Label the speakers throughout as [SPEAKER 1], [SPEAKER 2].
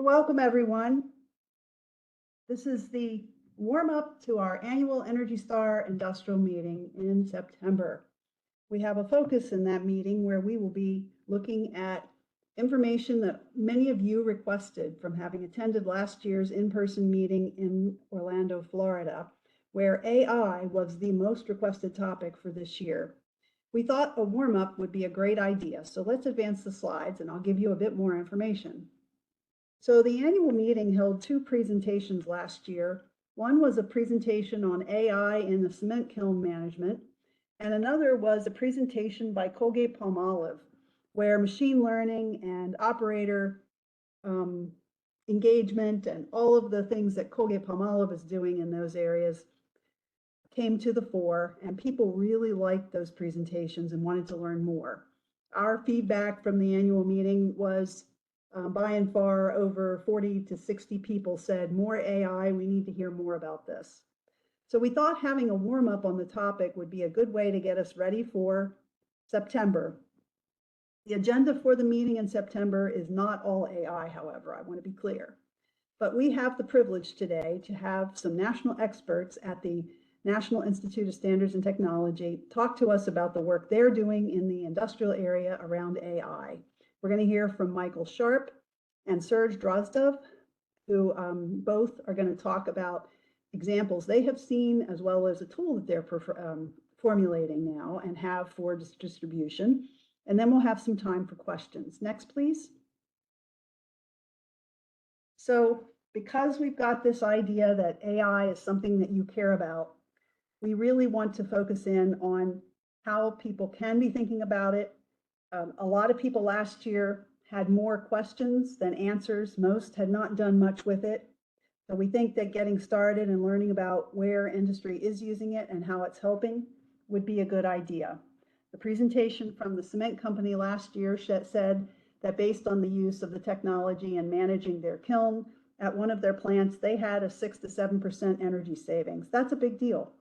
[SPEAKER 1] Welcome, everyone. This is the warm-up to our annual Energy Star Industrial Meeting in September. We have a focus in that meeting where we will be looking at information that many of you requested from having attended last year's in-person meeting in Orlando, Florida, where AI was the most requested topic for this year. We thought a warm-up would be a great idea, so let's advance the slides and I'll give you a bit more information. So the annual meeting held two presentations last year. One was a presentation on AI in the cement kiln management, and another was a presentation by Colgate-Palmolive, where machine learning and operator engagement and all of the things that Colgate-Palmolive is doing in those areas came to the fore, and people really liked those presentations and wanted to learn more. Our feedback from the annual meeting was by and far over 40 to 60 people said, more AI, we need to hear more about this. So we thought having a warm up on the topic would be a good way to get us ready for September. The agenda for the meeting in September is not all AI, however, I want to be clear. But we have the privilege today to have some national experts at the National Institute of Standards and Technology talk to us about the work they're doing in the industrial area around AI. We're going to hear from Michael Sharp and Serge Drozdov, who both are going to talk about examples they have seen, as well as a tool that they're formulating now and have for distribution. And then we'll have some time for questions. Next, please. So because we've got this idea that AI is something that you care about, we really want to focus in on how people can be thinking about it. A lot of people last year had more questions than answers. Most had not done much with it. So we think that getting started and learning about where industry is using it and how it's helping would be a good idea. The presentation from the cement company last year said that based on the use of the technology and managing their kiln at one of their plants, they had a 6 to 7% energy savings. That's a big deal.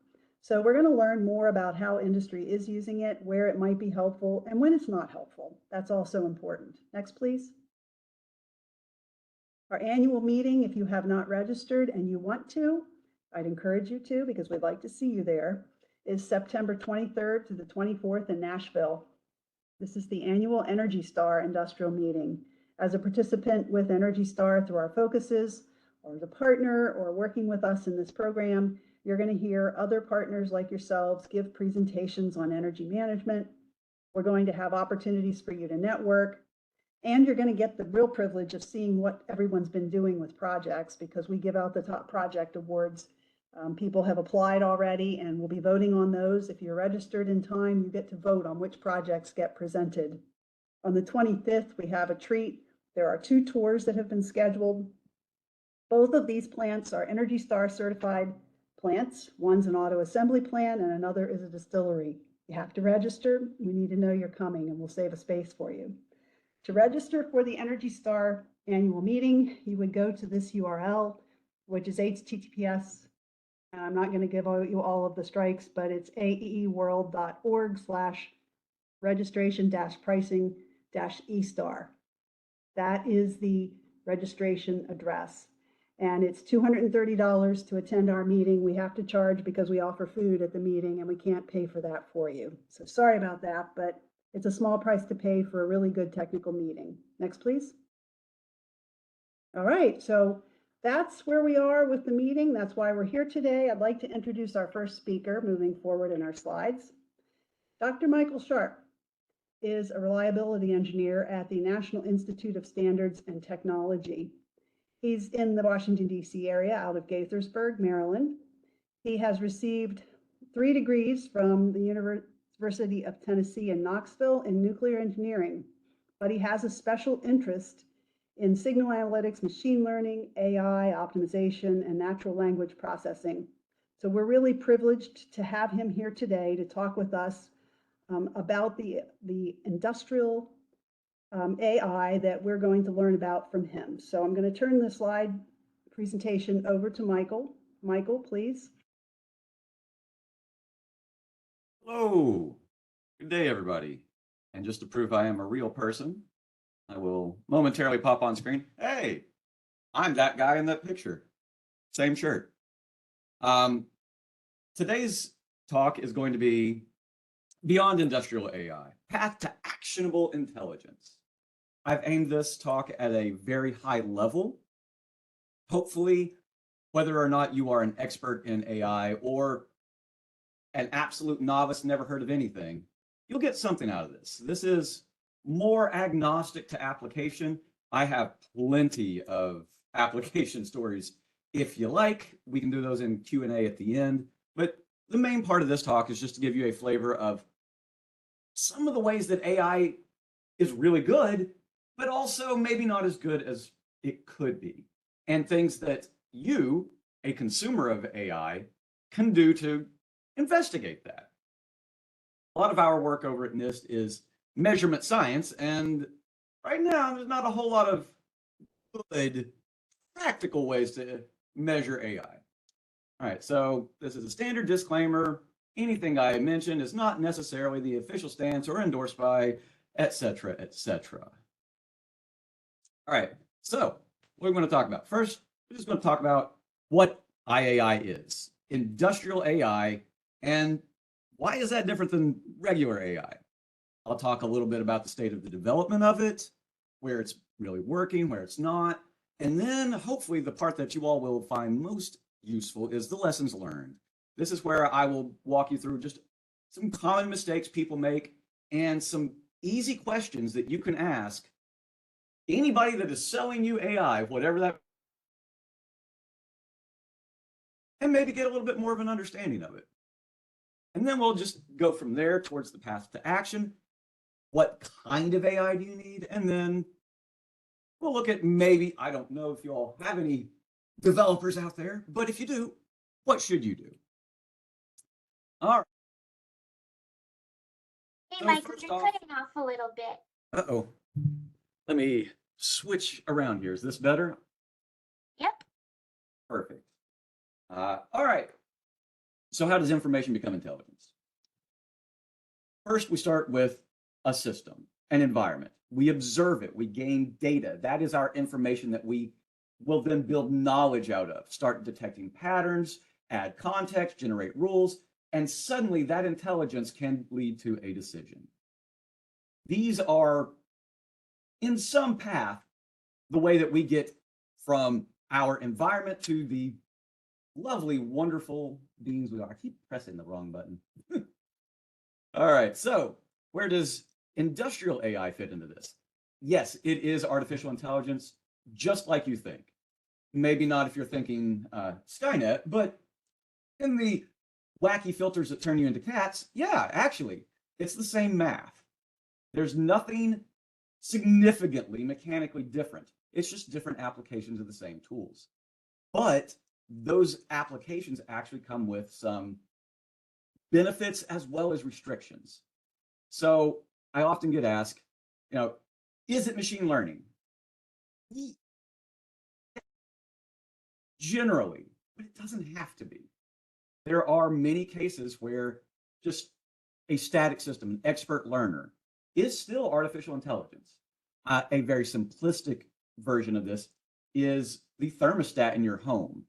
[SPEAKER 1] So we're going to learn more about how industry is using it, where it might be helpful, and when it's not helpful. That's also important. Next, please. Our annual meeting, if you have not registered and you want to, I'd encourage you to because we'd like to see you there, is September 23rd to the 24th in Nashville. This is the annual Energy Star Industrial Meeting. As a participant with Energy Star through our focuses, or as a partner, or working with us in this program, you're going to hear other partners like yourselves give presentations on energy management. We're going to have opportunities for you to network, and you're going to get the real privilege of seeing what everyone's been doing with projects because we give out the top project awards. People have applied already and we'll be voting on those. If you're registered in time, you get to vote on which projects get presented. On the 25th, we have a treat. There are 2 tours that have been scheduled. Both of these plants are Energy Star certified plants. One's an auto assembly plant and another is a distillery. You have to register. We need to know you're coming and we'll save a space for you. To register for the Energy Star annual meeting, you would go to this URL, which is https, and I'm not going to give you all of the strikes, but it's aeeworld.org/registration-pricing-estar. That is the registration address. And it's $230 to attend our meeting. We have to charge because we offer food at the meeting and we can't pay for that for you. So sorry about that, but it's a small price to pay for a really good technical meeting. Next, please. All right, so that's where we are with the meeting. That's why we're here today. I'd like to introduce our first speaker moving forward in our slides. Dr. Michael Sharp is a reliability engineer at the National Institute of Standards and Technology. He's in the Washington, D.C. area out of Gaithersburg, Maryland. He has received 3 degrees from the University of Tennessee in Knoxville in nuclear engineering, but he has a special interest in signal analytics, machine learning, AI, optimization, and natural language processing. So we're really privileged to have him here today to talk with us about the industrial AI that we're going to learn about from him. So I'm going to turn the slide presentation over to Michael. Michael, please.
[SPEAKER 2] Hello, good day, everybody. And just to prove I am a real person, I will momentarily pop on screen. Hey, I'm that guy in that picture. Same shirt. Um, Today's talk is going to be beyond industrial AI, path to actionable intelligence. I've aimed this talk at a very high level. Hopefully, whether or not you are an expert in AI or an absolute novice, never heard of anything, you'll get something out of this. This is more agnostic to application. I have plenty of application stories. If you like, we can do those in Q&A at the end. But the main part of this talk is just to give you a flavor of some of the ways that AI is really good, but also maybe not as good as it could be. And things that you, a consumer of AI, can do to investigate that. A lot of our work over at NIST is measurement science, and right now there's not a whole lot of good practical ways to measure AI. All right, so this is a standard disclaimer. Anything I mention is not necessarily the official stance or endorsed by, etc., etc. All right, so what are we going to talk about? First, we're just going to talk about what IAI is, industrial AI, and why is that different than regular AI? I'll talk a little bit about the state of the development of it, where it's really working, where it's not, and then hopefully the part that you all will find most useful is the lessons learned. This is where I will walk you through just some common mistakes people make and some easy questions that you can ask anybody that is selling you AI, whatever that, and maybe get a little bit more of an understanding of it. And then we'll just go from there towards the path to action. What kind of AI do you need? And then we'll look at maybe, I don't know if you all have any developers out there, but if you do, what should you do? All right.
[SPEAKER 3] Hey,
[SPEAKER 2] So
[SPEAKER 3] Michael,
[SPEAKER 2] first
[SPEAKER 3] you're
[SPEAKER 2] off,
[SPEAKER 3] cutting off a little bit.
[SPEAKER 2] uh-oh. Let me switch around here. Is this better?
[SPEAKER 3] Yep.
[SPEAKER 2] Perfect. All right. So how does information become intelligence? First, we start with a system, an environment. We observe it. We gain data. That is our information that we will then build knowledge out of, start detecting patterns, add context, generate rules, and suddenly that intelligence can lead to a decision. These are, in some path, the way that we get from our environment to the lovely, wonderful beings we are. I keep pressing the wrong button. All right, so where does industrial AI fit into this? Yes, it is artificial intelligence, just like you think. Maybe not if you're thinking Skynet, but in the wacky filters that turn you into cats, yeah, actually, it's the same math. There's nothing significantly mechanically different. It's just different applications of the same tools. But those applications actually come with some benefits as well as restrictions. So I often get asked, is it machine learning? Generally, but it doesn't have to be. There are many cases where just a static system, an expert learner, is still artificial intelligence. A very simplistic version of this is the thermostat in your home.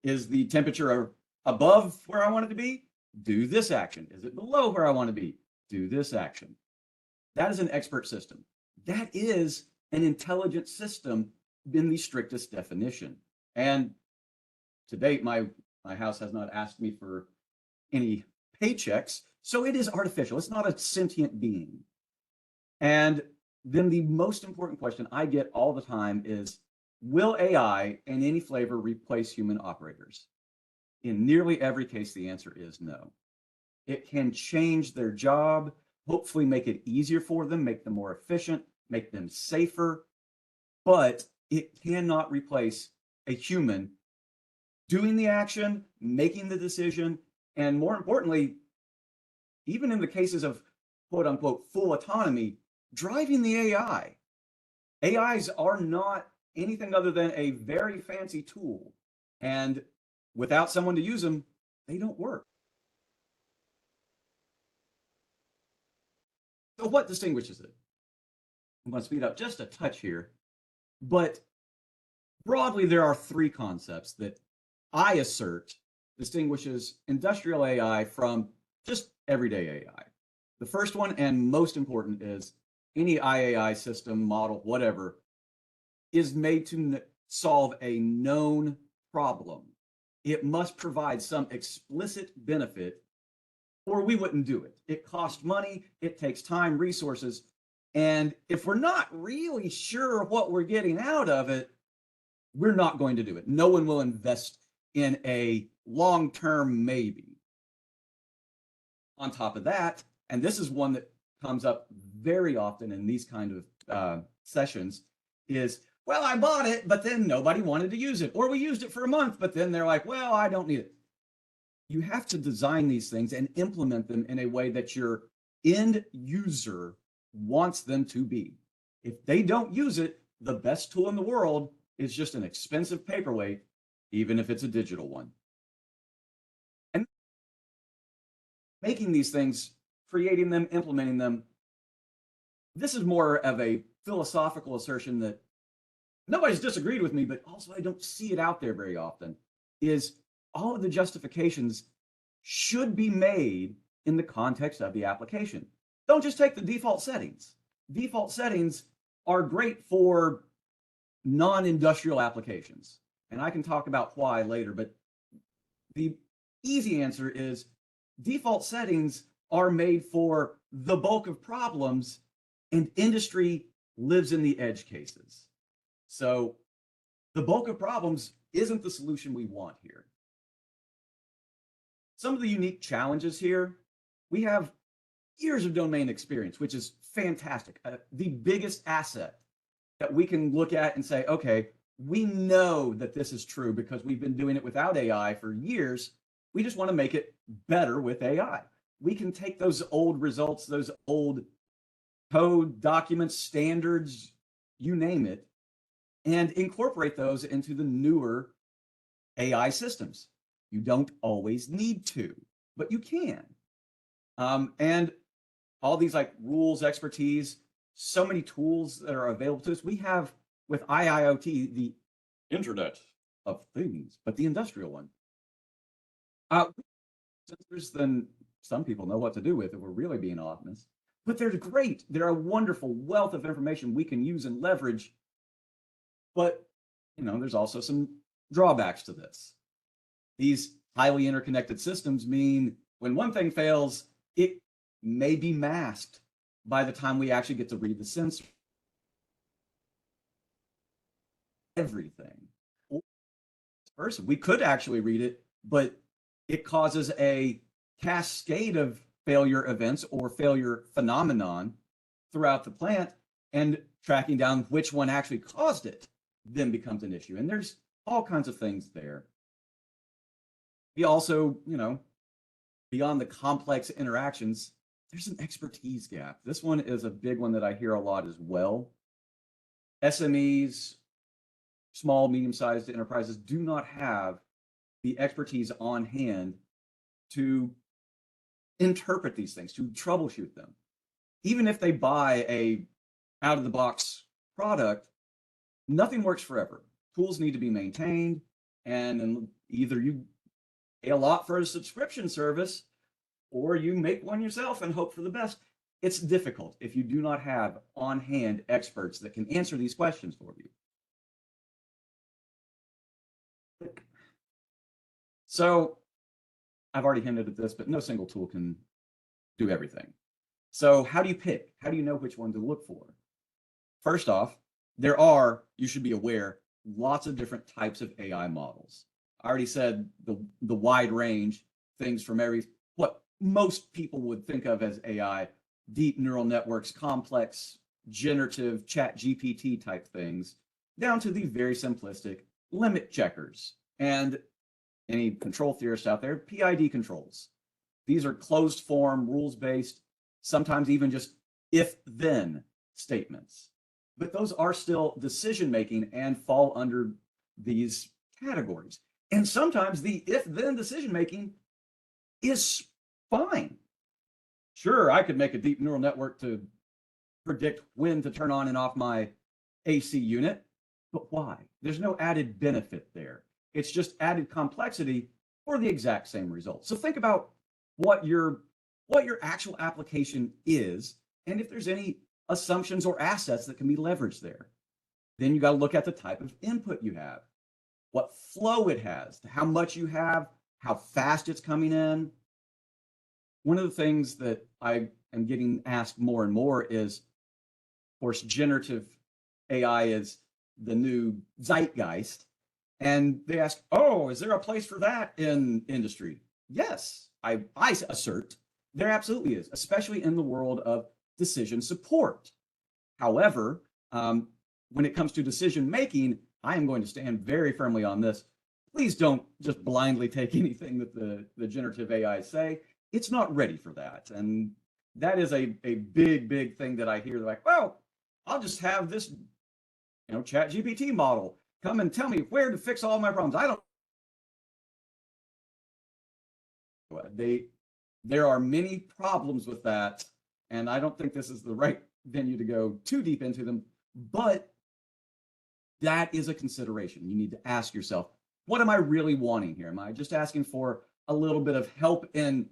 [SPEAKER 2] Is the temperature above where I want it to be? Do this action. Is it below where I want to be? Do this action. That is an expert system. That is an intelligent system in the strictest definition. And to date, my house has not asked me for any paychecks, so it is artificial. It's not a sentient being. And then the most important question I get all the time is, will AI in any flavor replace human operators? In nearly every case, the answer is no. It can change their job, hopefully make it easier for them, make them more efficient, make them safer, but it cannot replace a human doing the action, making the decision, and more importantly, even in the cases of quote unquote full autonomy, driving the AI. AIs are not anything other than a very fancy tool. And without someone to use them, they don't work. So what distinguishes it? I'm going to speed up just a touch here, but Broadly, there are three concepts that I assert distinguishes industrial AI from just everyday AI. The first one and most important is any IAI system, model, whatever, is made to solve a known problem. It must provide some explicit benefit or we wouldn't do it. It costs money, it takes time, resources, and if we're not really sure what we're getting out of it, we're not going to do it. No one will invest in a long-term maybe. On top of that, and this is one that comes up very often in these kind of sessions, is, well, I bought it, but then nobody wanted to use it. Or we used it for a month, but then they're like, well, I don't need it. You have to design these things and implement them in a way that your end user wants them to be. If they don't use it, the best tool in the world is just an expensive paperweight, even if it's a digital one. And making these things, creating them, implementing them, this is more of a philosophical assertion that nobody's disagreed with me, but also I don't see it out there very often, is all of the justifications should be made in the context of the application. Don't just take the default settings. Default settings are great for non-industrial applications. And I can talk about why later, but the easy answer is default settings are made for the bulk of problems and industry lives in the edge cases. So the bulk of problems isn't the solution we want here. Some of the unique challenges here, we have years of domain experience, which is fantastic. The biggest asset that we can look at and say, okay, we know that this is true because we've been doing it without AI for years. We just want to make it better with AI. We can take those old results, those old code, documents, standards, you name it, and incorporate those into the newer AI systems. You don't always need to, but you can. And all these like rules, expertise, so many tools that are available to us. We have with IIoT, the Internet of Things, but the industrial one. Sensors, then some people know what to do with if we're really being honest, but they're great. They're a wonderful wealth of information we can use and leverage. But, you know, there's also some drawbacks to this. These highly interconnected systems mean when one thing fails, it may be masked by the time we actually get to read the sensor. Everything. Person, we could actually read it, but it causes a cascade of failure events or failure phenomenon throughout the plant, and tracking down which one actually caused it then becomes an issue. And there's all kinds of things there. We also, you know, beyond the complex interactions, there's an expertise gap. This one is a big one that I hear a lot as well. SMEs, small, medium-sized enterprises, do not have the expertise on hand to interpret these things, to troubleshoot them. Even if they buy a out-of-the-box product, nothing works forever. Tools need to be maintained, and either you pay a lot for a subscription service or you make one yourself and hope for the best. It's difficult if you do not have on-hand experts that can answer these questions for you. So I've already hinted at this, but no single tool can do everything. So how do you pick? How do you know which one to look for? First off, there are, you should be aware, lots of different types of AI models. I already said the wide range, things from what most people would think of as AI, deep neural networks, complex, generative, chat GPT type things, down to the very simplistic limit checkers and any control theorists out there, PID controls. These are closed form, rules-based, sometimes even just if-then statements. But those are still decision-making and fall under these categories. And sometimes the if-then decision-making is fine. Sure, I could make a deep neural network to predict when to turn on and off my AC unit, But why? There's no added benefit there. It's just added complexity for the exact same result. So think about what your actual application is, and if there's any assumptions or assets that can be leveraged there. Then you got to look at the type of input you have, what flow it has, how much you have, how fast it's coming in. One of the things that I am getting asked more and more is, of course, generative AI is the new zeitgeist. And they ask, oh, is there a place for that in industry? Yes, I assert there absolutely is, especially in the world of decision support. However, when it comes to decision making, I am going to stand very firmly on this. Please don't just blindly take anything that the generative AI say. It's not ready for that. And that is a big, big thing that I hear. They're like, well, I'll just have this, chat GPT model come and tell me where to fix all my problems. I don't. There are many problems with that, and I don't think this is the right venue to go too deep into them, but that is a consideration. You need to ask yourself, what am I really wanting here? Am I just asking for a little bit of help in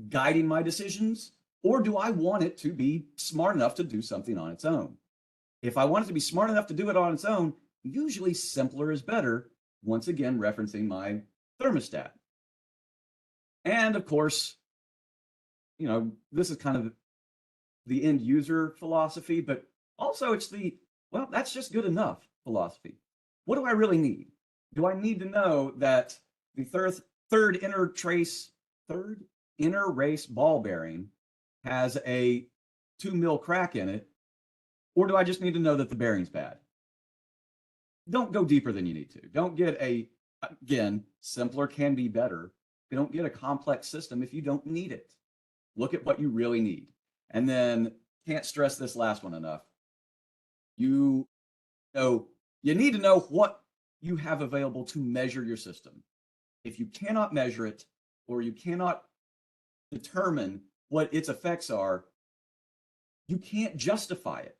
[SPEAKER 2] guiding my decisions, or do I want it to be smart enough to do something on its own? If I want it to be smart enough to do it on its own, usually simpler is better, once again referencing my thermostat. And of course, this is kind of the end user philosophy, but also it's well, that's just good enough philosophy. What do I really need? Do I need to know that the third inner race ball bearing has a 2 mil crack in it? Or do I just need to know that the bearing's bad? Don't go deeper than you need to. Don't get again, simpler can be better. You don't get a complex system if you don't need it. Look at what you really need. And then, can't stress this last one enough. You need to know what you have available to measure your system. If you cannot measure it, or you cannot determine what its effects are, you can't justify it.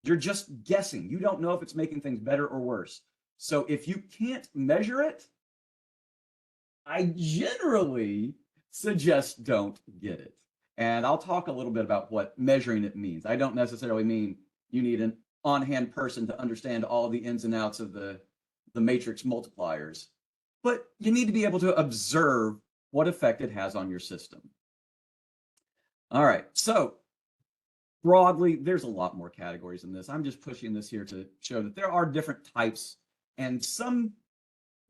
[SPEAKER 2] You're just guessing. You don't know if it's making things better or worse. So if you can't measure it, I generally suggest don't get it. And I'll talk a little bit about what measuring it means. I don't necessarily mean you need an on-hand person to understand all the ins and outs of the matrix multipliers, but you need to be able to observe what effect it has on your system. All right, so broadly, there's a lot more categories in this. I'm just pushing this here to show that there are different types, and some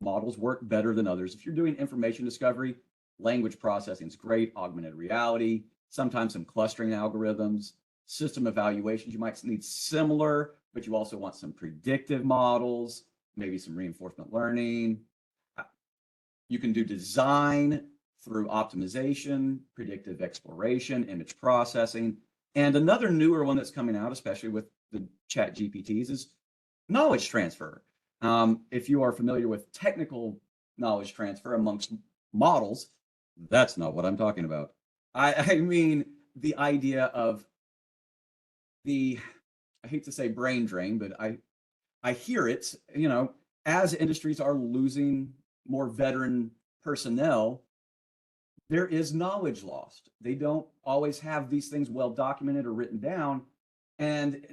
[SPEAKER 2] models work better than others. If you're doing information discovery, language processing is great, augmented reality, sometimes some clustering algorithms, system evaluations, you might need similar, but you also want some predictive models, maybe some reinforcement learning. You can do design through optimization, predictive exploration, image processing. And another newer one that's coming out, especially with the chat GPTs, is knowledge transfer. If you are familiar with technical knowledge transfer amongst models, that's not what I'm talking about. I mean the idea of I hate to say brain drain, but I hear it, as industries are losing more veteran personnel, there is knowledge lost. They don't always have these things well documented or written down. And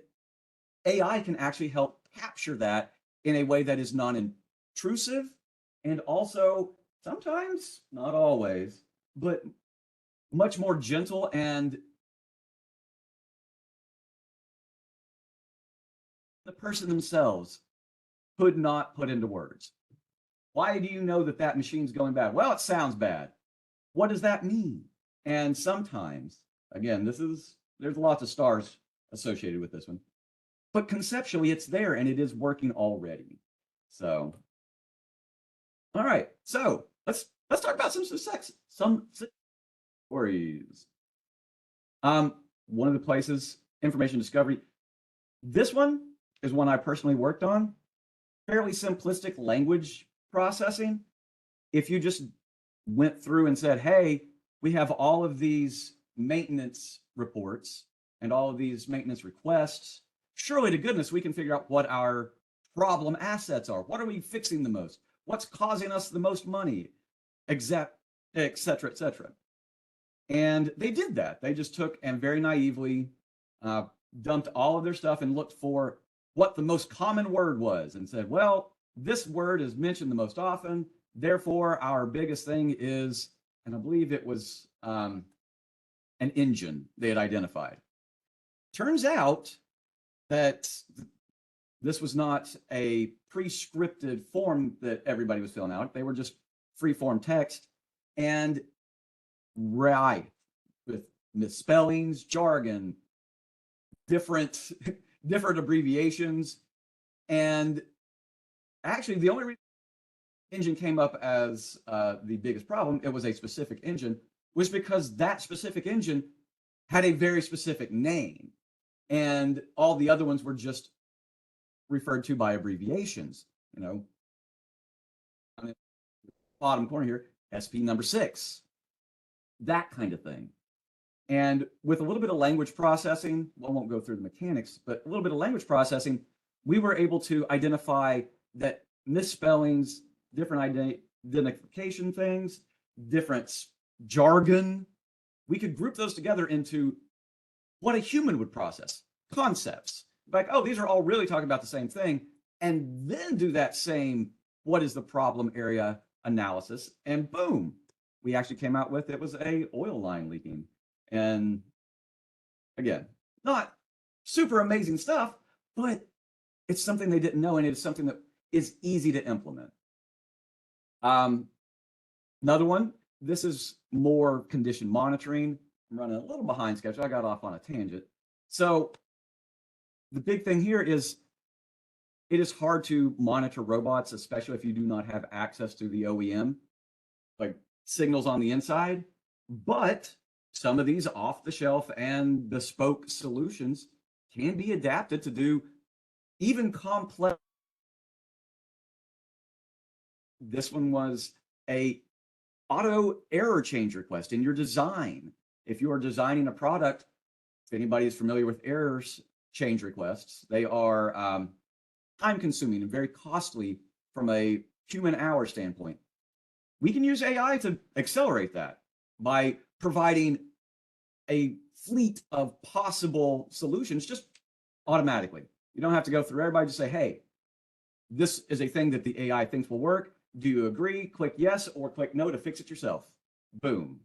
[SPEAKER 2] AI can actually help capture that in a way that is non-intrusive and also sometimes, not always, but much more gentle and the person themselves could not put into words. Why do you know that that machine's going bad? Well, it sounds bad. What does that mean? And sometimes, again, there's lots of stars associated with this one, but conceptually it's there and it is working already. So, all right, so let's talk about some stories. One of the places, information discovery. This one is one I personally worked on. Fairly simplistic language processing. If you just went through and said, hey, we have all of these maintenance reports and all of these maintenance requests, surely to goodness, we can figure out what our problem assets are. What are we fixing the most? What's causing us the most money? Et cetera, et cetera. And they did that. They just took and very naively dumped all of their stuff and looked for what the most common word was and said, well, this word is mentioned the most often. Therefore, our biggest thing is, and I believe it was an engine they had identified. Turns out that this was not a pre-scripted form that everybody was filling out. They were just free-form text and right with misspellings, jargon, different abbreviations. And actually, the only reason engine came up as the biggest problem, it was a specific engine, was because that specific engine had a very specific name. And all the other ones were just referred to by abbreviations, you know. I mean, bottom corner here, SP number 6, that kind of thing. And with a little bit of language processing, well, I won't go through the mechanics, but a little bit of language processing, we were able to identify that misspellings, different identification things, different jargon, we could group those together into what a human would process, concepts. Like, oh, these are all really talking about the same thing, and then do that same what is the problem area analysis, and boom, we actually came out with it was a oil line leaking. And again, not super amazing stuff, but it's something they didn't know, and it's something that is easy to implement. Another one, this is more condition monitoring. I'm running a little behind schedule. I got off on a tangent. So the big thing here is it is hard to monitor robots, especially if you do not have access to the OEM, like signals on the inside. But some of these off-the-shelf and bespoke solutions can be adapted to do even complex. This one was a auto error change request in your design. If you are designing a product, if anybody is familiar with errors change requests, they are time consuming and very costly from a human hour standpoint. We can use AI to accelerate that by providing a fleet of possible solutions just automatically. You don't have to go through everybody, just say, hey, this is a thing that the AI thinks will work. Do you agree? Click yes or click no to fix it yourself. Boom.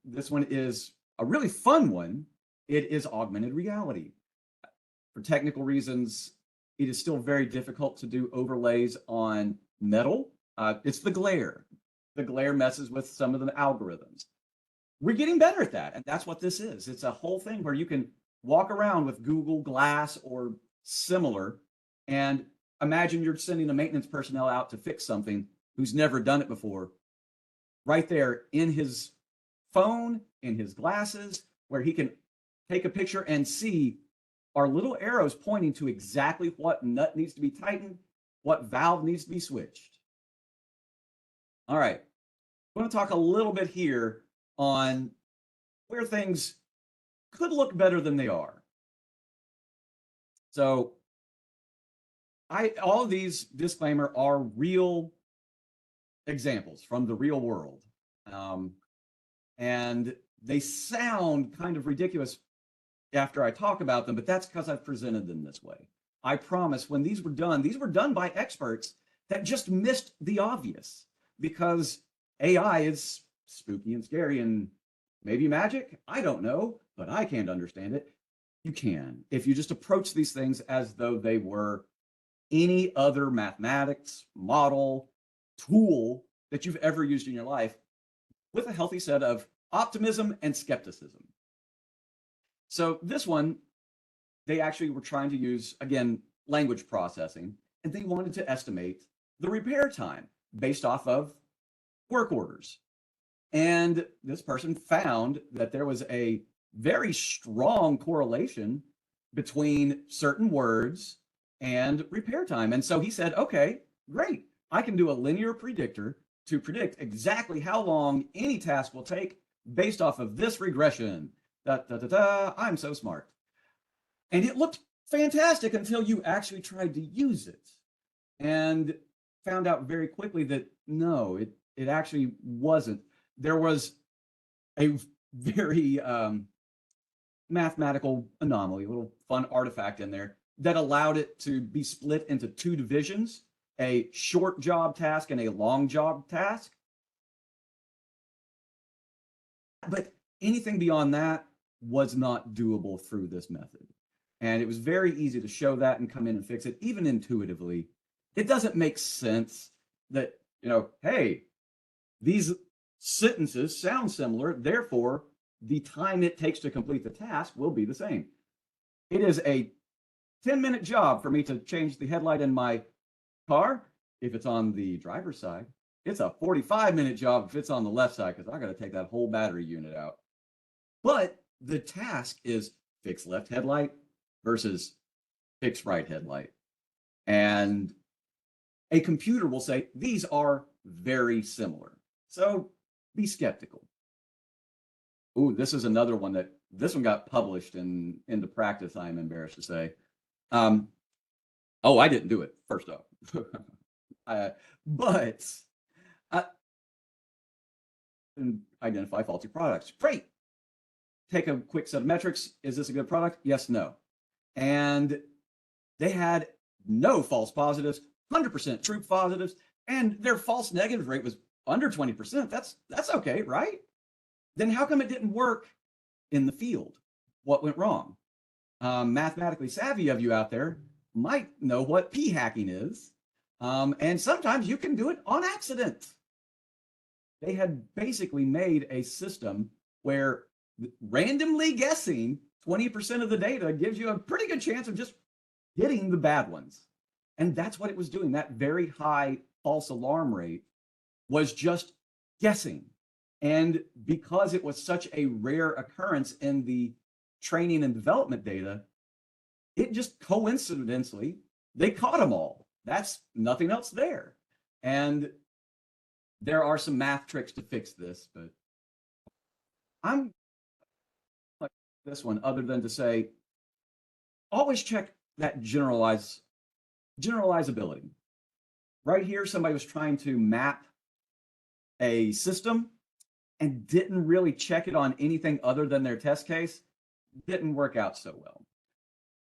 [SPEAKER 2] This one is a really fun one. It is augmented reality. For technical reasons, it is still very difficult to do overlays on metal. It's the glare. The glare messes with some of the algorithms. We're getting better at that, and that's what this is. It's a whole thing where you can walk around with Google Glass or similar, and imagine you're sending a maintenance personnel out to fix something who's never done it before. Right there in his phone, in his glasses, where he can take a picture and see our little arrows pointing to exactly what nut needs to be tightened, what valve needs to be switched. All right, I want to talk a little bit here on where things could look better than they are. So all of these, disclaimer, are real examples from the real world. And they sound kind of ridiculous after I talk about them, but that's because I've presented them this way. I promise when these were done by experts that just missed the obvious, because AI is spooky and scary and maybe magic. I don't know, but I can't understand it. You can, if you just approach these things as though they were any other mathematics, model, tool that you've ever used in your life, with a healthy set of optimism and skepticism. So this one, they actually were trying to use, again, language processing, and they wanted to estimate the repair time based off of work orders. And this person found that there was a very strong correlation between certain words and repair time. And so he said, okay, great. I can do a linear predictor to predict exactly how long any task will take based off of this regression. I'm so smart. And it looked fantastic until you actually tried to use it and found out very quickly that no, it actually wasn't. There was a very mathematical anomaly, a little fun artifact in there that allowed it to be split into two divisions, a short job task and a long job task. But anything beyond that was not doable through this method. And it was very easy to show that and come in and fix it, even intuitively. It doesn't make sense that, hey, these sentences sound similar, therefore the time it takes to complete the task will be the same. It is a 10-minute job for me to change the headlight in my car if it's on the driver's side. It's a 45-minute job if it's on the left side, because I got to take that whole battery unit out. But the task is fix left headlight versus fix right headlight. And a computer will say, these are very similar. So be skeptical. Ooh, this is another one this one got published into practice, I'm embarrassed to say. I didn't do it, first off. But identify faulty products. Great. Take a quick set of metrics. Is this a good product? Yes, no. And they had no false positives, 100% true positives, and their false negative rate was under 20%. That's okay, right? Then how come it didn't work in the field? What went wrong? Mathematically savvy of you out there might know what p-hacking is. And sometimes you can do it on accident. They had basically made a system where randomly guessing 20% of the data gives you a pretty good chance of just getting the bad ones. And that's what it was doing. That very high false alarm rate was just guessing. And because it was such a rare occurrence in the training and development data, it just coincidentally, they caught them all. That's nothing else there. And there are some math tricks to fix this, but I'm like this one, other than to say, always check that generalizability. Right here, somebody was trying to map a system and didn't really check it on anything other than their test case. Didn't work out so well.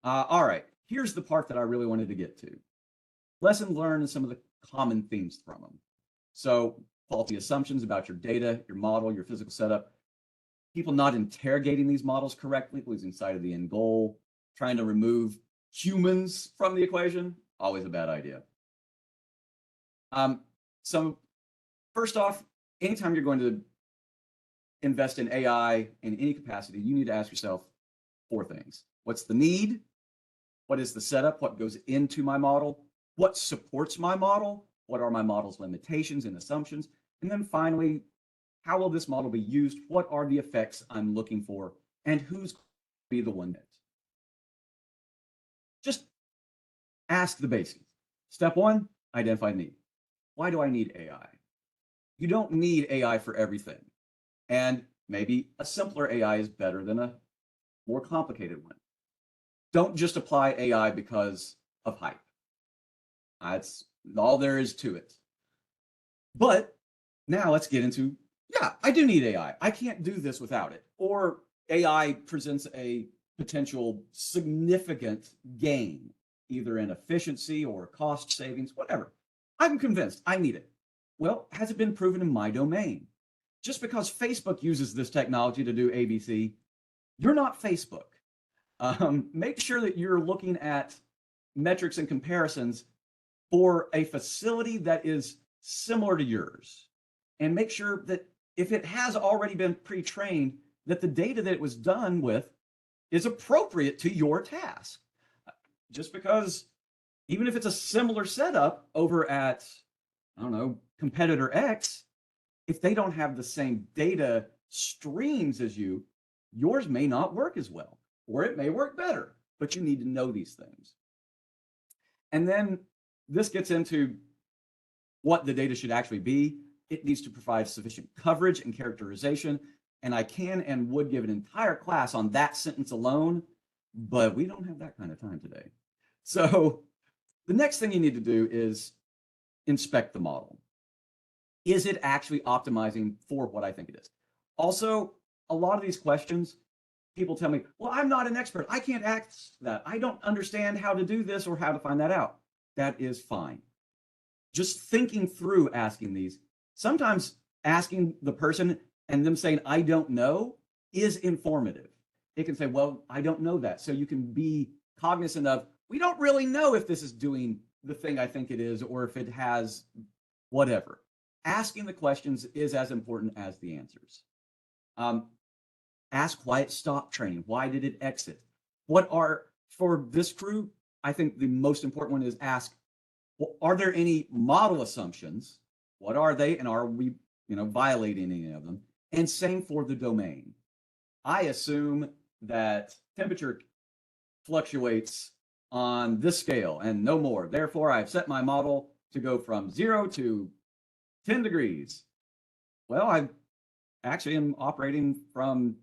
[SPEAKER 2] All right, here's the part that I really wanted to get to. Lesson learned and some of the common themes from them. So faulty assumptions about your data, your model, your physical setup, people not interrogating these models correctly, losing sight of the end goal, trying to remove humans from the equation, always a bad idea. So first off, anytime you're going to invest in AI in any capacity, you need to ask yourself 4 things. What's the need? What is the setup? What goes into my model? What supports my model? What are my model's limitations and assumptions? And then finally, how will this model be used? What are the effects I'm looking for? And who's going to be the one that? Just ask the basics. Step 1, identify need. Why do I need AI? You don't need AI for everything. And maybe a simpler AI is better than a more complicated one. Don't just apply AI because of hype. That's all there is to it. But now let's get into, yeah, I do need AI. I can't do this without it. Or AI presents a potential significant gain, either in efficiency or cost savings, whatever. I'm convinced I need it. Well, has it been proven in my domain? Just because Facebook uses this technology to do ABC, you're not Facebook. Make sure that you're looking at metrics and comparisons for a facility that is similar to yours. And make sure that if it has already been pre-trained, that the data that it was done with is appropriate to your task. Just because, even if it's a similar setup over at, I don't know, competitor X, if they don't have the same data streams as you, yours may not work as well, or it may work better, but you need to know these things. And then this gets into what the data should actually be. It needs to provide sufficient coverage and characterization. And I can and would give an entire class on that sentence alone. but we don't have that kind of time today. So the next thing you need to do is inspect the model. Is it actually optimizing for what I think it is? Also, a lot of these questions, people tell me, well, I'm not an expert. I can't ask that. I don't understand how to do this or how to find that out. That is fine. Just thinking through asking these, sometimes asking the person and them saying, I don't know, is informative. It can say, well, I don't know that. So you can be cognizant of, we don't really know if this is doing the thing I think it is, or if it has whatever. Asking the questions is as important as the answers. Ask why it stopped training. Why did it exit? What are, for this crew, I think the most important one is ask, well, are there any model assumptions? What are they? And are we, violating any of them? And same for the domain. I assume that temperature fluctuates on this scale and no more. Therefore, I've set my model to go from 0 to 10 degrees. Well, I actually am operating from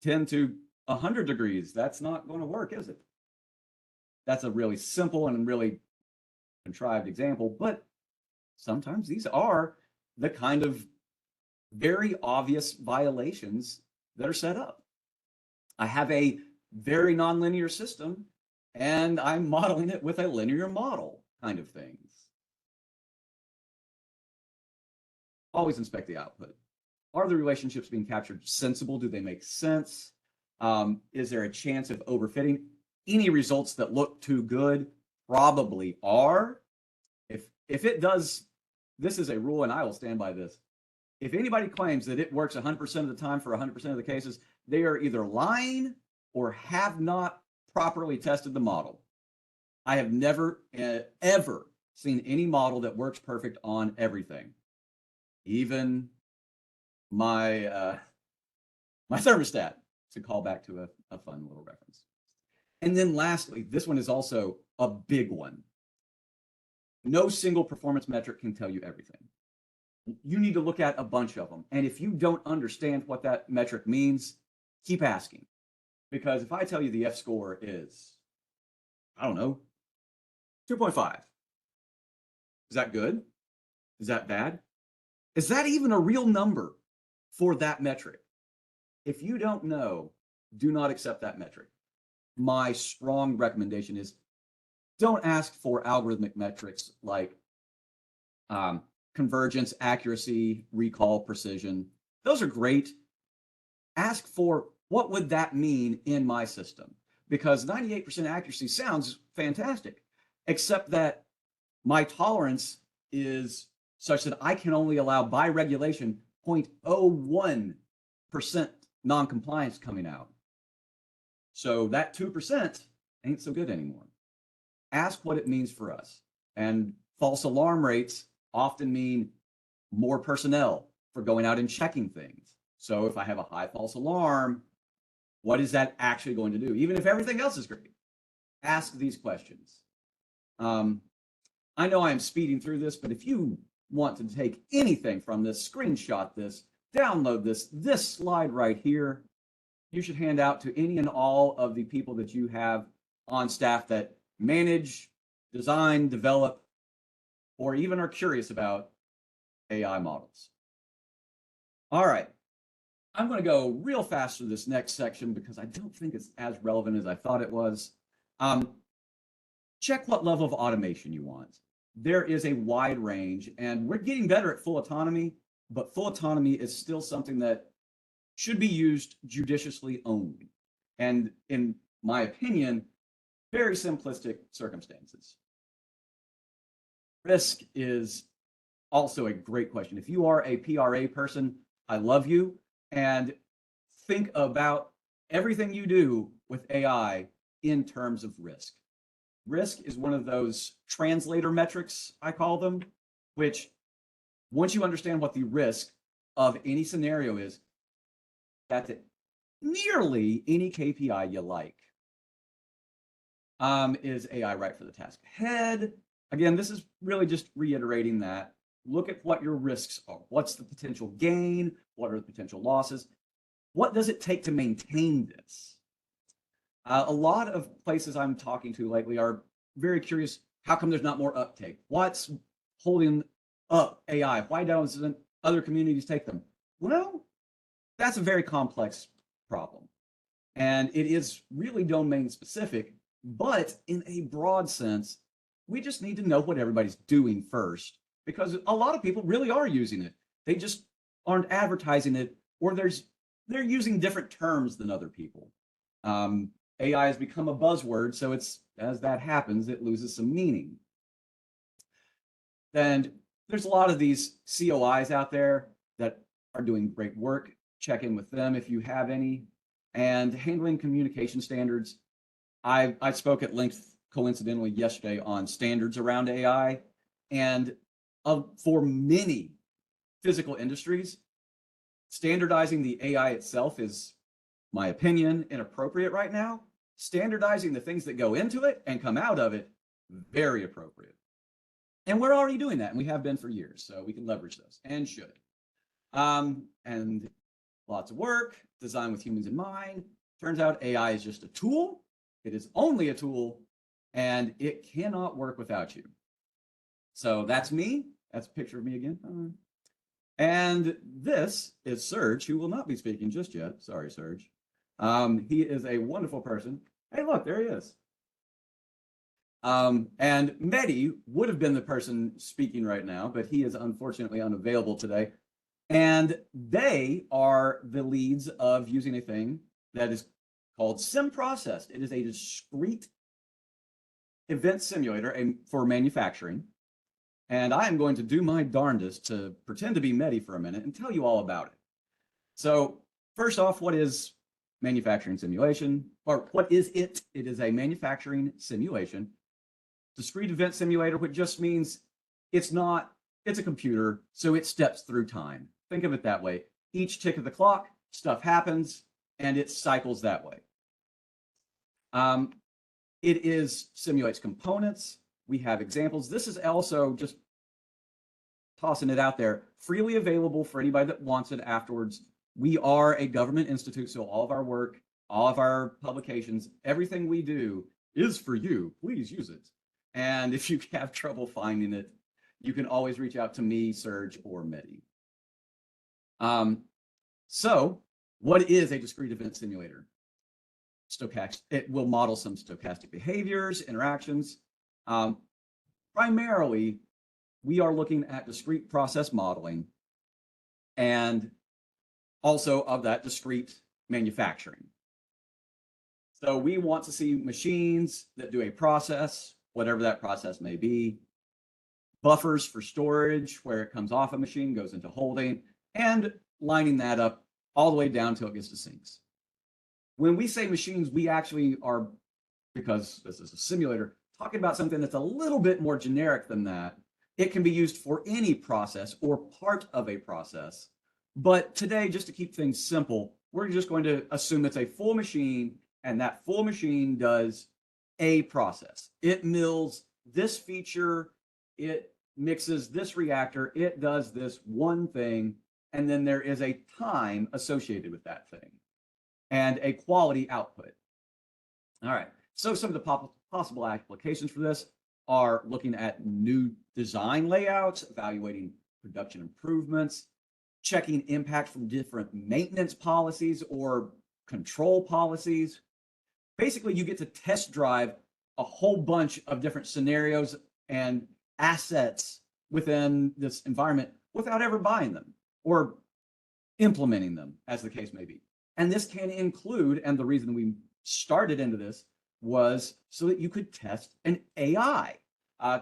[SPEAKER 2] 10 to 100 degrees. That's not going to work, is it? That's a really simple and really contrived example, but sometimes these are the kind of very obvious violations that are set up. I have a very nonlinear system and I'm modeling it with a linear model kind of things. Always inspect the output. Are the relationships being captured sensible? Do they make sense? Is there a chance of overfitting? Any results that look too good probably are. If it does, this is a rule and I will stand by this. If anybody claims that it works 100% of the time for 100% of the cases, they are either lying or have not properly tested the model. I have never, ever seen any model that works perfect on everything. Even my thermostat, to call back to a fun little reference. And then lastly, this one is also a big one. No single performance metric can tell you everything. You need to look at a bunch of them. And if you don't understand what that metric means, keep asking. Because if I tell you the F score is, I don't know, 2.5, is that good? Is that bad? Is that even a real number for that metric? If you don't know, do not accept that metric. My strong recommendation is don't ask for algorithmic metrics like convergence, accuracy, recall, precision. Those are great. Ask for what would that mean in my system? Because 98% accuracy sounds fantastic, except that my tolerance is such that I can only allow by regulation 0.01% non-compliance coming out. So that 2% ain't so good anymore. Ask what it means for us. And false alarm rates often mean more personnel for going out and checking things. So if I have a high false alarm, what is that actually going to do? Even if everything else is great, ask these questions. I know I am speeding through this, but if you want to take anything from this, screenshot this, download this slide right here, you should hand out to any and all of the people that you have on staff that manage, design, develop, or even are curious about AI models. All right, I'm going to go real fast through this next section because I don't think it's as relevant as I thought it was. Check what level of automation you want. There is a wide range, and we're getting better at full autonomy, but full autonomy is still something that should be used judiciously only. And in my opinion, very simplistic circumstances. Risk is also a great question. If you are a PRA person, I love you, and think about everything you do with AI in terms of risk. Risk is one of those translator metrics, I call them, which once you understand what the risk of any scenario is, that's it. Nearly any KPI you like. Is AI right for the task ahead? Again, this is really just reiterating that. Look at what your risks are. What's the potential gain? What are the potential losses? What does it take to maintain this? A lot of places I'm talking to lately are very curious. How come there's not more uptake? What's holding up AI? Why doesn't other communities take them? Well, that's a very complex problem. And it is really domain specific, but in a broad sense, we just need to know what everybody's doing first, because a lot of people really are using it. They just aren't advertising it, or they're using different terms than other people. AI has become a buzzword, so it's as that happens, it loses some meaning. And there's a lot of these COIs out there that are doing great work. Check in with them if you have any. And handling communication standards. I spoke at length coincidentally yesterday on standards around AI. And for many physical industries, standardizing the AI itself is, my opinion, inappropriate right now. Standardizing the things that go into it and come out of it, very appropriate. And we're already doing that, and we have been for years, so we can leverage those and should. And lots of work, designed with humans in mind. Turns out AI is just a tool. It is only a tool, and it cannot work without you. So that's me. That's a picture of me again. And this is Serge, who will not be speaking just yet. Sorry, Serge. He is a wonderful person. Hey, look, there he is. And Mehdi would have been the person speaking right now, but he is unfortunately unavailable today. And they are the leads of using a thing that is called SimProcessed. It is a discrete event simulator for manufacturing. And I am going to do my darndest to pretend to be Mehdi for a minute and tell you all about it. So first off, what is manufacturing simulation? Or what is it? It is a manufacturing simulation. Discrete event simulator, which just means it's a computer, so it steps through time. Think of it that way. Each tick of the clock, stuff happens, and it cycles that way. It simulates components. We have examples. This is also, just tossing it out there, freely available for anybody that wants it afterwards. We are a government institute, so all of our work, all of our publications, everything we do is for you. Please use it. And if you have trouble finding it, you can always reach out to me, Serge, or Mehdi. So what is a discrete event simulator? It will model some stochastic behaviors, interactions. Primarily, we are looking at discrete process modeling and also of that discrete manufacturing. So we want to see machines that do a process, whatever that process may be, buffers for storage where it comes off a machine, goes into holding, and lining that up all the way down till it gets to sinks. When we say machines, we actually are, because this is a simulator, talking about something that's a little bit more generic than that. It can be used for any process or part of a process. But today, just to keep things simple, we're just going to assume it's a full machine, and that full machine does a process. It mills this feature, it mixes this reactor, it does this one thing, and then there is a time associated with that thing and a quality output. All right, so some of the possible applications for this are looking at new design layouts, evaluating production improvements, checking impact from different maintenance policies or control policies. Basically, you get to test drive a whole bunch of different scenarios and assets within this environment without ever buying them or implementing them, as the case may be. And this can include, and the reason we started into this was so that you could test an AI,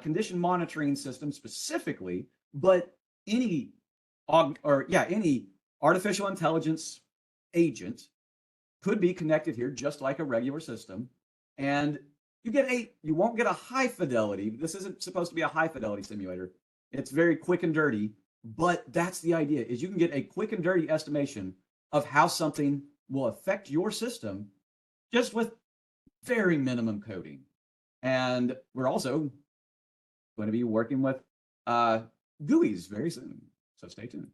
[SPEAKER 2] condition monitoring system specifically, but any artificial intelligence agent could be connected here just like a regular system. And you won't get a high fidelity. This isn't supposed to be a high fidelity simulator. It's very quick and dirty, but that's the idea, is you can get a quick and dirty estimation of how something will affect your system just with very minimum coding. And we're also going to be working with GUIs very soon, so stay tuned.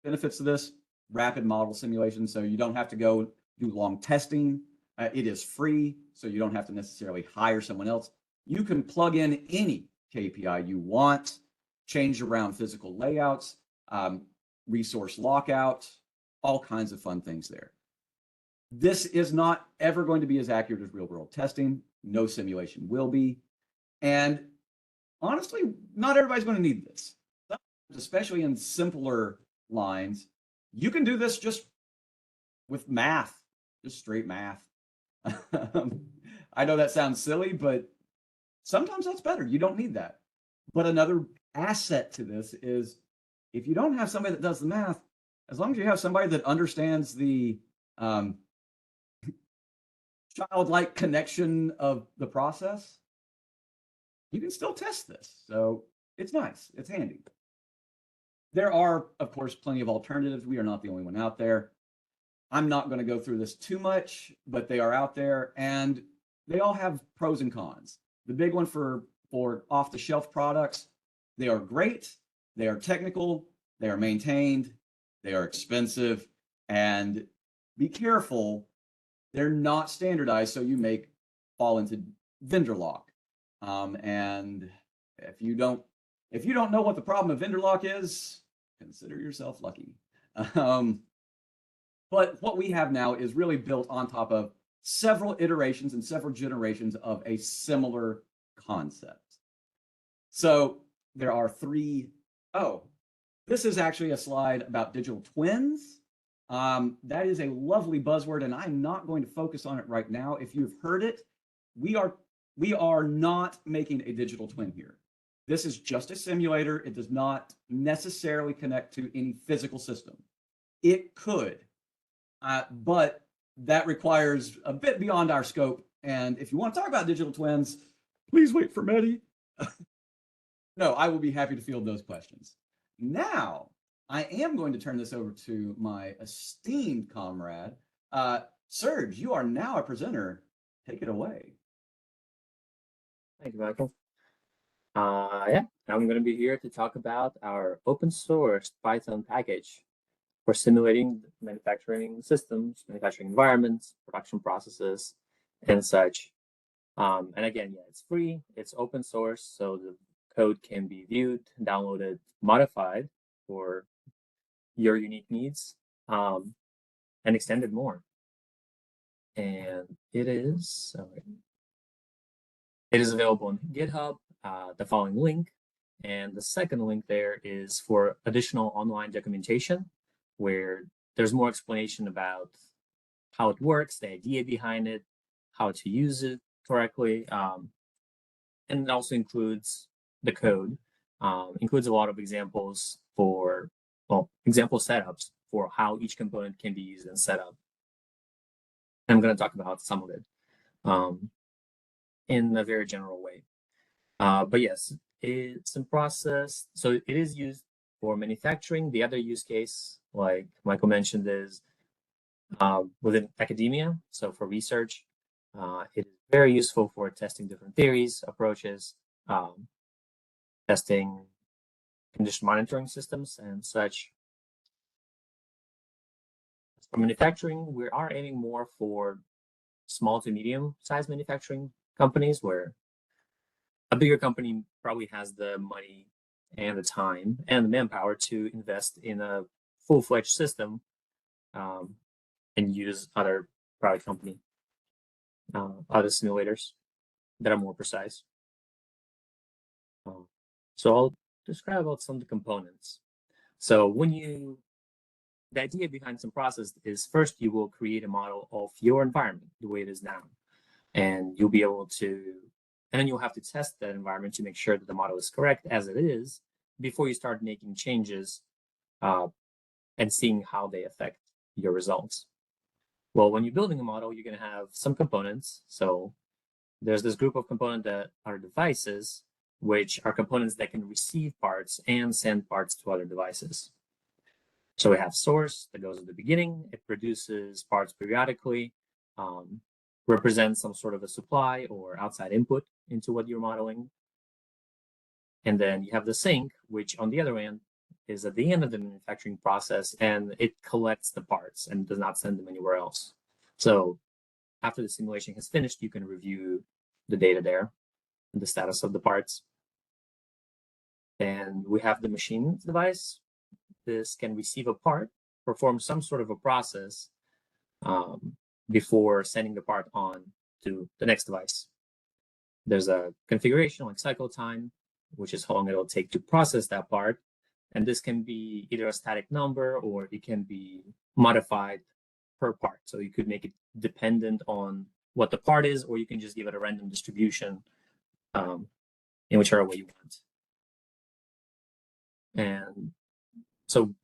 [SPEAKER 2] Benefits of this: rapid model simulation, so you don't have to go do long testing. It is free, so you don't have to necessarily hire someone else. You can plug in any KPI you want, change around physical layouts, resource lockout, all kinds of fun things there. This is not ever going to be as accurate as real world testing. No simulation will be. And honestly, not everybody's going to need this. Especially in simpler lines, you can do this just with math, just straight math. I know that sounds silly, but sometimes that's better. You don't need that. But another asset to this is if you don't have somebody that does the math, as long as you have somebody that understands the childlike connection of the process, you can still test this. So it's nice. It's handy. There are, of course, plenty of alternatives. We are not the only one out there. I'm not going to go through this too much, but they are out there and they all have pros and cons. The big one for off-the-shelf products, they are great, they are technical, they are maintained, they are expensive, and be careful, they're not standardized, so you may fall into vendor lock. And if you don't know what the problem of vendor lock is, consider yourself lucky. But what we have now is really built on top of several iterations and several generations of a similar concept. So there are three. Oh, this is actually a slide about digital twins. That is a lovely buzzword, and I'm not going to focus on it right now. If you've heard it, we are not making a digital twin here. This is just a simulator. It does not necessarily connect to any physical system. It could, but that requires a bit beyond our scope. And if you want to talk about digital twins, please wait for Mehdi. No, I will be happy to field those questions. Now, I am going to turn this over to my esteemed comrade. Serge, you are now a presenter. Take it away.
[SPEAKER 4] Thank you, Michael. Yeah, I'm going to be here to talk about our open source Python package for simulating manufacturing systems, manufacturing environments, production processes, and such. And again, yeah, it's free, it's open source, so the code can be viewed, downloaded, modified for your unique needs, and extended more. And it is available on GitHub, the following link. And the second link there is for additional online documentation, where there's more explanation about how it works, the idea behind it, how to use it correctly. And it also includes the code, includes a lot of examples example setups for how each component can be used and set up. I'm going to talk about some of it in a very general way. But yes, it's in process. So it is used for manufacturing. The other use case, like Michael mentioned, is within academia. So for research, it is very useful for testing different theories, approaches, testing condition monitoring systems and such. For manufacturing, we are aiming more for small to medium sized manufacturing companies, where a bigger company probably has the money and the time and the manpower to invest in a full-fledged system and use other product company, other simulators that are more precise. So I'll describe about some of the components. So the idea behind some process is first you will create a model of your environment the way it is now, and you'll be able to, and then you'll have to test that environment to make sure that the model is correct as it is before you start making changes and seeing how they affect your results. Well, when you're building a model, you're going to have some components. So there's this group of components that are devices, which are components that can receive parts and send parts to other devices. So we have source that goes at the beginning. It produces parts periodically, represents some sort of a supply or outside input into what you're modeling. And then you have the sink, which on the other end is at the end of the manufacturing process, and it collects the parts and does not send them anywhere else. So after the simulation has finished, you can review the data there, the status of the parts. And we have the machine device. This can receive a part, perform some sort of a process before sending the part on to the next device. There's a configuration like cycle time, which is how long it'll take to process that part. And this can be either a static number or it can be modified per part. So you could make it dependent on what the part is, or you can just give it a random distribution in whichever way you want. And so